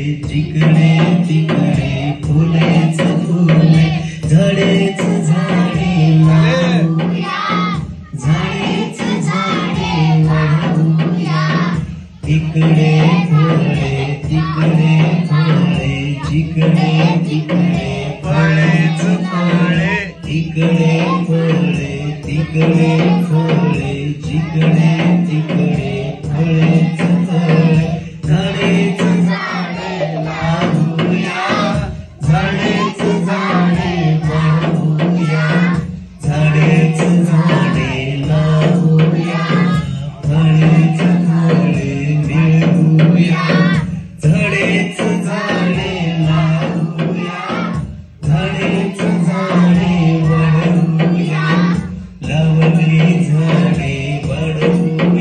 जिकडे तिकडे फुलेच फुले झाडेच झाडे लावूया झाडेच झाडे लावूया इकडे फळे तिकडे फळे जिकडे तिकडे फळेच फळे इकडे फळे तिकडे फळे जिकडे तिकडे फळेच फळे झाडेच झाडे लावूया झाडेच झाडे वाढवूया झाडेच झाडे लावूया फळेच फळे मिळवूया झाडेच झाडे